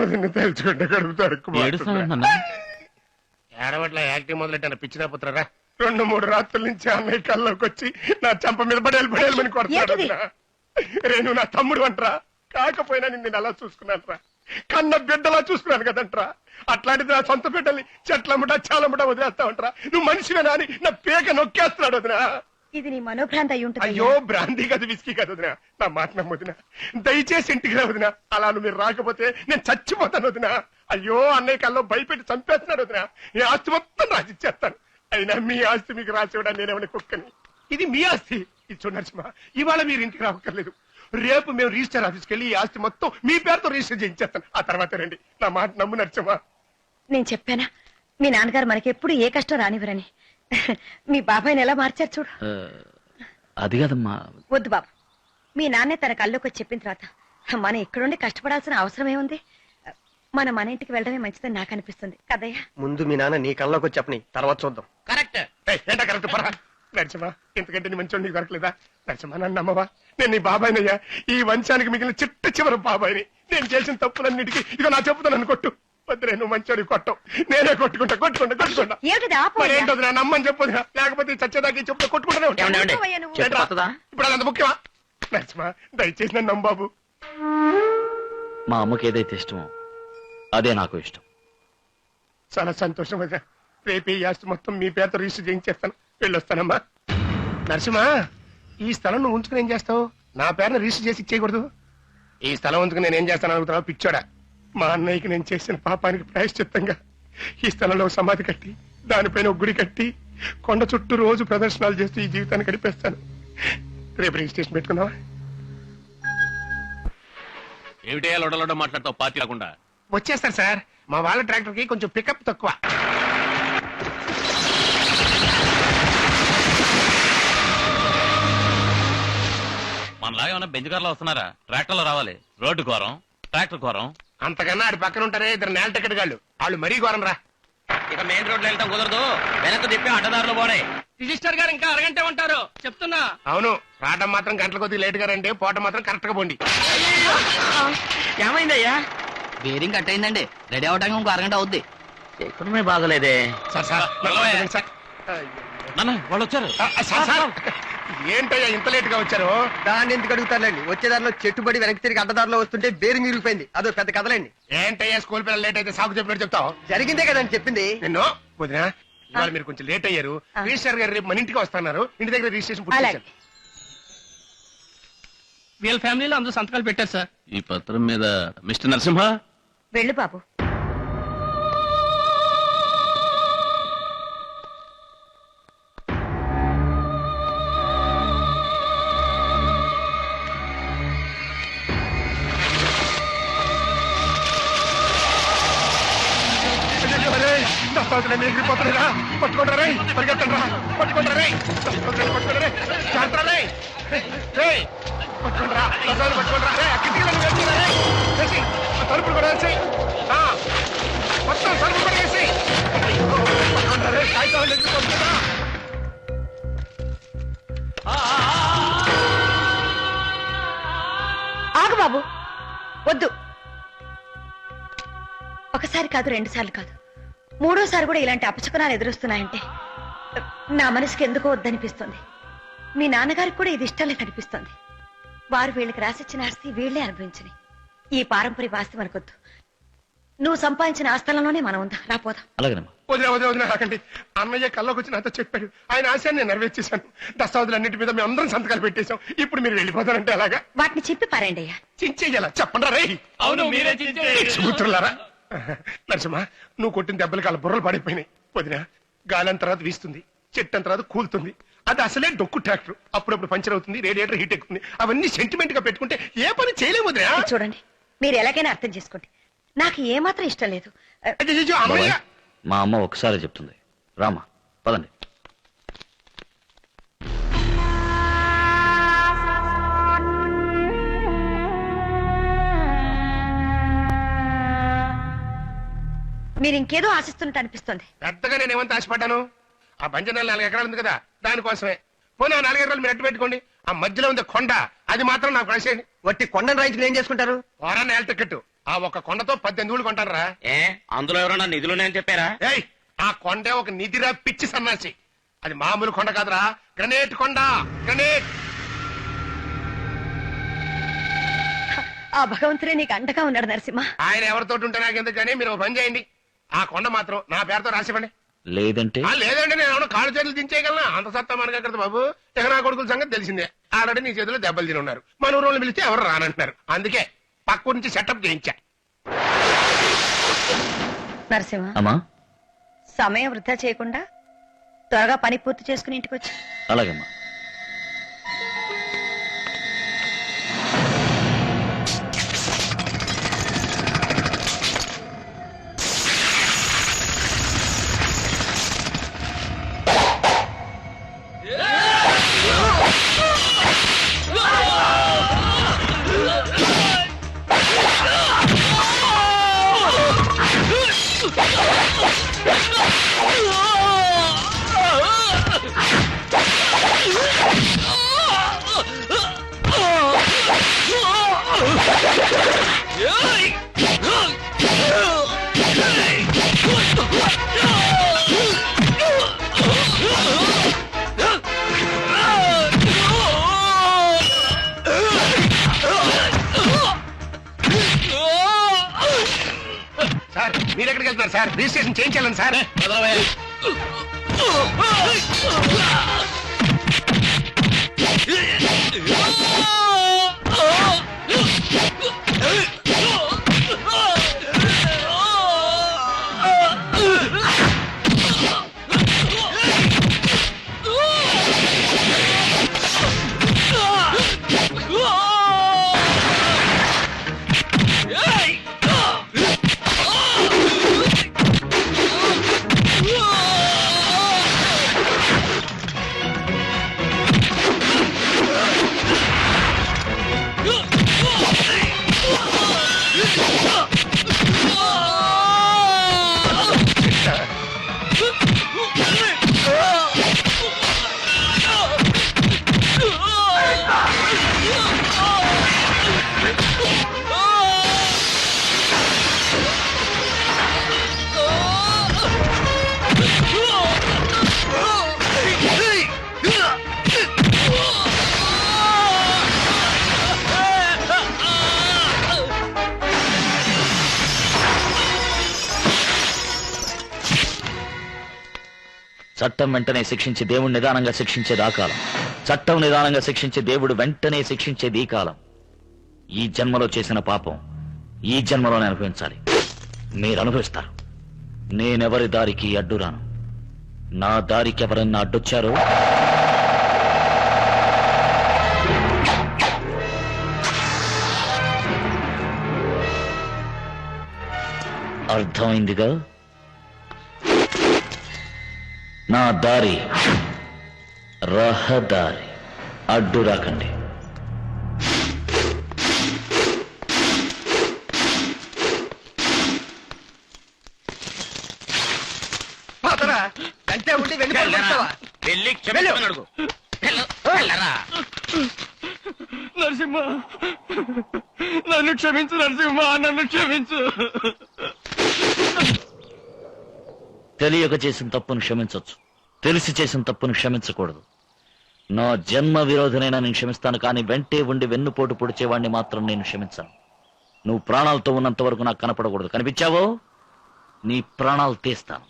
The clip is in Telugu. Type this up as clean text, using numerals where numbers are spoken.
వదిన తెలుసుకుంటే కడుపుతారు ఏడవట్ల యాక్టింగ్ మొదలెట్టాను పిచ్చిదా పుత్రరా. 2-3 రాత్రుల నుంచి అన్నయ్య కల్లోకి వచ్చి నా చంప మీద పడేయాలని కొడతాడు వదినా. రేణు నా తమ్ముడు అంటరా, కాకపోయినా నేను అలా చూసుకున్నాను, కన్న బిడ్డలా చూసుకున్నాను కదంట్రా. అట్లాంటిది నా సొంత బిడ్డల్ని చెట్లమ్మట చాలమ్మట వదిలేస్తా ఉంటా. నువ్వు మనిషివేనా అని నా పేక నొక్కేస్తున్నాడు వదినా. ఇది నీ మనోభ్రాంతి అయి ఉంటుంది. అయ్యో బ్రాంతి కాదు, విస్కీ కాదు వదినా. నా మాట నమ్మొదినా, దయచేసి ఇంటికి రా వదినా. అలా మీరు రాకపోతే నేను చచ్చిపోతాను వదినా. అయ్యో అన్నయ్య కల్లో భయపెట్టి చంపేస్తున్నాడు వదినా. నీ ఆస్తి మొత్తం రాసిచ్చేస్తాను. అయినా మీ ఆస్తి మీకు రాసివ్వడానికి నేనేమని కుక్కని. ఇది మీ ఆస్తి. ఇది చూడు నరసింహ, ఇవాళ మీరు ఇంటికి రావక్కర్లేదు. రేపు మేము రిజిస్టర్ ఆఫీస్కి వెళ్ళి ఈ ఆస్తి మొత్తం మీ పేరుతో రిజిస్టర్ చేయించేస్తాను. ఆ తర్వాత రండి. నా మాట నమ్ము నరసింహ. నేను చెప్పానా మీ నాన్నగారు మనకి ఎప్పుడు ఏ కష్టం రానివ్వరని. మీ బాబాయ్ని ఎలా మార్చారు చూడు. అది కాదమ్మా. వద్దు బాబు, మీ నాన్నే తన కల్లోకి వచ్చి చెప్పిన తర్వాత మనం ఇక్కడుండి కష్టపడాల్సిన అవసరం ఏముంది? మన ఇంటికి వెళ్ళడమే మంచిదని నాకు అనిపిస్తుంది కదయ్యా. ముందు మీ నాన్న నీ కళ్ళలోకి వచ్చి చెప్పని, తర్వాత చూద్దాం. కరెక్ట్. ఏంటా కరెక్ట్ పరా నరసింహ. ఇంతకంటే నీ మంచి నీకు దొరకలేదా నరసింహ? నన్ను నమ్మవా? నేను నీ బాబాయ్నయ్యా, ఈ వంశానికి మిగిలిన చిట్ట చివరి బాబాయ్ని. నేను చేసిన తప్పులన్నిటికీ ఇక నా చెప్పుతాను అని కొట్టు. వద్దురే, నువ్వు మంచి కొట్టవు, నేనే కొట్టుకుంటా. ఏంటో నా నమ్మని చెప్పు, లేకపోతే చచ్చేదాకా చెప్తా కొట్టుకుంటానే ఉంటా. ఇప్పుడు అదంత ముఖ్యమా నరసింహ? దయచేసి నన్ను నమ్ము బాబు. మా అమ్మకి ఏదైతే ఇష్టమో అదే నాకు ఇష్టం. చాలా సంతోషం వదినా. రేపు ఈ ఆస్తి మొత్తం మీ పేరుతో రిజిస్టర్ చేయించేస్తాను. వెళ్ళొస్తానమ్మా. నరసింహ, ఈ స్థలం నువ్వు ఉంచుకుని ఏం చేస్తావు? నా పేరును రిజిస్టర్ చేసి ఇచ్చేయకూడదు. ఈ స్థలం ఉంచుకుని నేను ఏం చేస్తాను అనుకుంటున్నావు పిచ్చోడా? మా అన్నయ్యకి నేను చేసిన పాపానికి ప్రాయశ్చిత్తంగా ఈ స్థలంలో సమాధి కట్టి దానిపైన ఒక గుడి కట్టి కొండ చుట్టూ రోజు ప్రదర్శనలు చేస్తూ ఈ జీవితాన్ని గడిపేస్తాను. రేపు రిజిస్ట్రేషన్ పెట్టుకుందావా? ఏమిటయ్యా లొడలొడ మాట్లాడతావు పార్టీ లేకుండా? వచ్చేస్తారు సార్. మా వాళ్ళ ట్రాక్టర్ కి కొంచెం పికప్ తక్కువ. మనలాగా ఏమన్నా బెంచ్ కార్లో వస్తున్నారా? ట్రాక్టర్ లో రావాలి. రోడ్డు ఘోరం, ట్రాక్టర్ ఘోరం. అంతకన్నా ఆడి పక్కన ఉంటారే 2 నేల టికెట్ గాళ్ళు, వాళ్ళు మరీ ఘోరం రా. ఇక మెయిన్ రోడ్ లో వెళ్తాం కుదరదు. వెనక్కి తిప్పి అడ్డదారులు పోనే. రిజిస్టర్ గారు ఇంకా అరగంటే ఉంటారు చెప్తున్నా. అవును, రావడం మాత్రం గంటల కొద్ది లేట్ గా రండి, పోవటం మాత్రం కరెక్ట్ గా పోండి. ఏమైందయ్యా? బేరింగ్ కట్ అయిందండి. రెడీ అవడానికి ఇంకో అరగంట అవుద్ది. ఎక్కడమే బాగలేదే. వాళ్ళు వచ్చారు. ఏంటయ్యా ఇంత లేట్ గా వచ్చారు? దాన్ని ఎందుకు అడుగుతారులేండి. వచ్చేదారిలో చెట్టుబడి వెనక్కి తిరిగి అడ్డదారిలో వస్తుంటే బేరింగ్ ఇరిగిపోయింది. అదో పెద్ద కథలేండి. ఏంటయ్యా స్కూల్ పిల్లలు లేట్ అయితే సాగు చెప్పినట్టు చెప్తావు? జరిగిందే కదండి చెప్పింది. నిన్ను వదినా, ఇవాళ మీరు కొంచెం లేట్ అయ్యారు. రిజిస్టర్ గారు రేపు మన ఇంటికి వస్తున్నారు. ఇంటి దగ్గర రిజిస్ట్రేషన్ పూర్తి చేశారు. వీళ్ళ ఫ్యామిలీలో అందరూ సంతకాలు పెట్టారు సార్. ఈ పత్రం మీద మిస్టర్ నరసింహ. వెళ్ళు బాబు. ఎగిరిపోతున్నారా? పట్టుకుంటారా? పరిగెత్తండి రా, పట్టుకుంటారా? పట్టుకుంటారా? జాగ్రత్త పట్టుకుంటారా? పట్టుకుంటారా? తలుపులు కూడా వేసి మొత్తం తలుపులు కూడా వేసి కాగితాలు ఎగిరిపోతుందా? ఆగు బాబు, వద్దు. ఒకసారి కాదు, 2 సార్లు కాదు, 3వ సారి కూడా ఇలాంటి అపశకునాలు ఎదురొస్తున్నాయంటే నా మనసుకి ఎందుకో వద్దనిపిస్తుంది. మీ నాన్నగారికి కూడా ఇది ఇష్టం లేదనిపిస్తుంది. వారు వీళ్ళకి రాసిచ్చిన ఆస్తి వీళ్లే అనుభవించని ఈ పారంపర్య ఆస్తి మనకొద్దు. నువ్వు సంపాదించిన ఆస్థలంలోనే మనం ఉందా? రాపోదాం. వదిన రాకండి. అన్నయ్య కల్లోకి వచ్చి నాతో చెప్పాడు. ఆయన ఆశయాన్ని నేను నెరవేర్చేశాను. దస్తావేజులన్నింటి మీద మేము అందరం సంతకాలు పెట్టేశాం. ఇప్పుడు మీరు వెళ్ళిపోతారంటే అలాగా? వాటిని చెప్పి పారండి అయ్యా. చించేయాలా? చెప్పండి రే. అవును, మీరే కూతురులారా. నరసింహ, నువ్వు కొట్టిన దెబ్బలకి అలా బుర్రలు పడిపోయినాయి. వదిన, గాలం తర్వాత వీస్తుంది, చెట్టం తర్వాత కూలుతుంది. అది అసలే డొక్కు ట్రాక్టర్. అప్పుడప్పుడు పంచర్ అవుతుంది, రేడియేటర్ హీట్ ఎక్కుతుంది. అవన్నీ సెంటిమెంట్ గా పెట్టుకుంటే ఏ పని చేయలేము. చూడండి, మీరు ఎలాగైనా అర్థం చేసుకోండి. నాకు ఏమాత్రం ఇష్టం లేదు. మా అమ్మ ఒకసారి చెప్తుంది. రామా పదండి. మీరు ఇంకేదో ఆశిస్తున్నట్టు అనిపిస్తుంది. పెద్దగా నేను ఏమంత ఆశపడ్డాను? ఆ బంజనాలు 4 ఎకరాలు ఉంది కదా, దానికోసమే. పోనీ ఆ 4 ఎకరాలు మీరు ఎట్టు పెట్టుకోండి. ఆ మధ్యలో ఉంది కొండ, అది మాత్రం నాకు రాసేయండి. వట్టి కొండను రైతులు ఏం చేసుకుంటారు? వారాన్ని నేల టికెట్ ఆ ఒక కొండతో 18 ఊళ్ళు కొంటారా? ఏ అందులో ఎవరన్నా నిధులున్నాయని చెప్పారా? ఏయ్, ఆ కొండే ఒక నిధిరా పిచ్చి సన్నాసి. అది మామూలు కొండ కాదురా, గ్రనేట్ కొండ, గ్రనేట్. ఆ భగవంతుడే నీకు అండగా ఉన్నాడు నరసింహ. ఆయన ఎవరితో ఉంటే నాకెందుకు కానీ మీరు ఒక పని చేయండి, ఆ కొండ మాత్రం నా పేరుతో రాసివ్వండి. లేదంటే లేదంటే నేను ఏమన్నా కాళ్ళు చేతులు దించేయగలనా? అంత సత్తా మనకి ఎక్కడ బాబు. ఇక నా కొడుకుల సంగతి తెలిసిందే, ఆల్రెడీ నీ చేతిలో దెబ్బలు తిని ఉన్నారు. మన ఊరోళ్ళు పిలిస్తే ఎవరు రానంటున్నారు. అందుకే పక్క నుంచి సెటప్ చేయించా. నరసింహ, అమ్మా సమయం వృధా చేయకుండా త్వరగా పని పూర్తి చేసుకుని ఇంటికి వచ్చి. అలాగమ్మా. సార్ మీరు ఎక్కడికి వెళ్తున్నారు సార్? రిజిస్ట్రేషన్ చేయించాలని సార్. చట్టం వెంటనే శిక్షించి దేవుడు నిదానంగా శిక్షించేది ఆ కాలం. చట్టం నిదానంగా శిక్షించే దేవుడు వెంటనే శిక్షించేది ఈ కాలం. ఈ జన్మలో చేసిన పాపం ఈ జన్మలోనే అనుభవించాలి. మీరు అనుభవిస్తారు. నేనెవరి దారికి అడ్డురాను. నా దారికి ఎవరన్నా అడ్డొచ్చారో అర్థమైందిగా? నా దారి రహదారి, అడ్డు రాకండి. పాతరా అంటే ఉండి వెళ్ళిపోతావా? వెళ్ళి క్షమించమని అడుగు. వెళ్ళరా. నరసింహ, నన్ను క్షమించు నరసింహ, నన్ను క్షమించు. తెలియక చేసిన తప్పును క్షమించవచ్చు, తెలిసి చేసిన తప్పును క్షమించకూడదు. నా జన్మ విరోధనైనా నేను క్షమిస్తాను, కానీ వెంటే ఉండి వెన్నుపోటు పొడిచేవాడిని మాత్రం నేను క్షమించాను. నువ్వు ప్రాణాలతో ఉన్నంత వరకు నాకు కనపడకూడదు. కనిపించావో నీ ప్రాణాలు తీస్తాను.